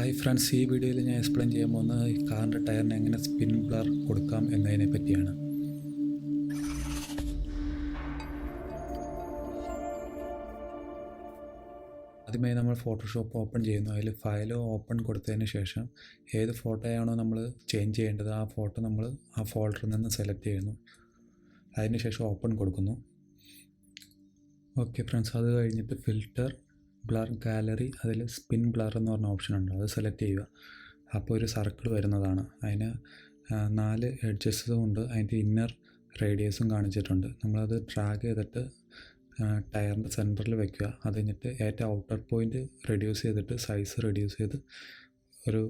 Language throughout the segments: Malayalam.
ഹായ് ഫ്രണ്ട്സ്, ഈ വീഡിയോയിൽ ഞാൻ എക്സ്പ്ലെയിൻ ചെയ്യാൻ പോകുന്നത് ഈ കാറിൻ്റെ ടയറിന് എങ്ങനെ സ്പിൻ ബ്ലർ കൊടുക്കാം എന്നതിനെ പറ്റിയാണ്. ആദ്യമായി നമ്മൾ ഫോട്ടോഷോപ്പ് ഓപ്പൺ ചെയ്യുന്നു. അതിൽ ഫയൽ ഓപ്പൺ കൊടുത്തതിന് ശേഷം ഏത് ഫോട്ടോയാണോ നമ്മൾ ചേഞ്ച് ചെയ്യേണ്ടത് ആ ഫോട്ടോ നമ്മൾ ആ ഫോൾഡറിൽ നിന്ന് സെലക്ട് ചെയ്യുന്നു. അതിനുശേഷം ഓപ്പൺ കൊടുക്കുന്നു. ഓക്കെ ഫ്രണ്ട്സ്, അത് കഴിഞ്ഞിട്ട് ഫിൽറ്റർ ബ്ലർ ഗാലറി, അതിൽ സ്പിൻ ബ്ലർ എന്ന് പറഞ്ഞ ഓപ്ഷൻ ഉണ്ട്, അത് സെലക്ട് ചെയ്യുക. അപ്പോൾ ഒരു സർക്കിൾ വരുന്നതാണ്. അതിന് 4 എഡ്ജസും ഉണ്ട്, അതിൻ്റെ ഇന്നർ റേഡിയസും കാണിച്ചിട്ടുണ്ട്. നമ്മളത് ഡ്രാഗ് ചെയ്തിട്ട് ടയറിൻ്റെ സെൻറ്ററിൽ വയ്ക്കുക. അത് കഴിഞ്ഞിട്ട് ഏറ്റവും ഔട്ടർ പോയിൻറ്റ് റെഡ്യൂസ് ചെയ്തിട്ട് സൈസ് റെഡ്യൂസ് ചെയ്ത് ഒരു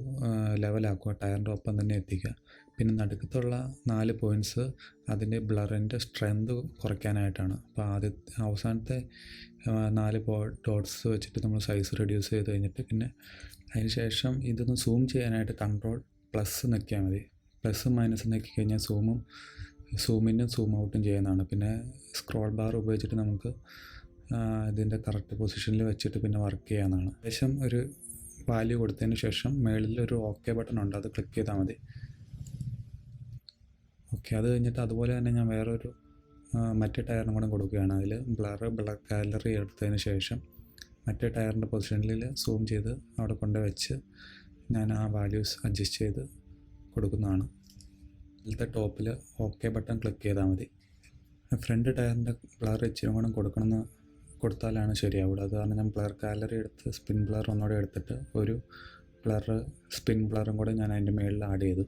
ലെവലാക്കുക, ടയറിൻ്റെ ഒപ്പം തന്നെ എത്തിക്കുക. പിന്നെ നടുക്കത്തുള്ള 4 പോയിൻറ്റ്സ് അതിൻ്റെ ബ്ലറിൻ്റെ സ്ട്രെങ്ത് കുറയ്ക്കാനായിട്ടാണ്. അപ്പോൾ അവസാനത്തെ 4 ഡോട്ട്സ് വെച്ചിട്ട് നമ്മൾ സൈസ് റെഡ്യൂസ് ചെയ്ത് കഴിഞ്ഞിട്ട് പിന്നെ അതിന് ശേഷം ഇതൊന്ന് സൂം ചെയ്യാനായിട്ട് Ctrl+ ഞെക്കിയാൽ മതി. പ്ലസ് മൈനസ് ഞെക്കി കഴിഞ്ഞാൽ സൂം ഇന്നും സൂം ഔട്ടും ചെയ്യുന്നതാണ്. പിന്നെ സ്ക്രോൾ ബാർ ഉപയോഗിച്ചിട്ട് നമുക്ക് ഇതിൻ്റെ കറക്റ്റ് പൊസിഷനിൽ വെച്ചിട്ട് പിന്നെ വർക്ക് ചെയ്യാവുന്നതാണ്. ശേഷം ഒരു വാല്യൂ കൊടുത്തതിന് ശേഷം മുകളിൽ ഒരു ഓക്കെ ബട്ടൺ ഉണ്ട്, അത് ക്ലിക്ക് ചെയ്താൽ മതി. ഓക്കെ, അത് കഴിഞ്ഞിട്ട് അതുപോലെ തന്നെ ഞാൻ വേറൊരു മറ്റേ ടയറിനും കൂടെ കൊടുക്കുകയാണ്. അതിൽ ബ്ലർ ഗാലറി എടുത്തതിന് ശേഷം മറ്റേ ടയറിൻ്റെ പൊസിഷനിൽ സൂം ചെയ്ത് അവിടെ കൊണ്ട് വെച്ച് ഞാൻ ആ വാല്യൂസ് അഡ്ജസ്റ്റ് ചെയ്ത് കൊടുക്കുന്നതാണ്. ഇതിലത്തെ ടോപ്പിൽ ഓക്കെ ബട്ടൺ ക്ലിക്ക് ചെയ്താൽ മതി. ഫ്രണ്ട് ടയറിൻ്റെ ബ്ലർ ഇച്ചിരി കൂടെ കൊടുത്താലാണ് ശരിയാവുള്ളൂ. അത് കാരണം ഞാൻ ബ്ലർ ഗാലറി എടുത്ത് സ്പിൻ ബ്ലർ ഒന്നുകൂടെ എടുത്തിട്ട് ഒരു സ്പിൻ ബ്ലറും കൂടെ ഞാൻ അതിൻ്റെ മുകളിൽ ആഡ് ചെയ്തു.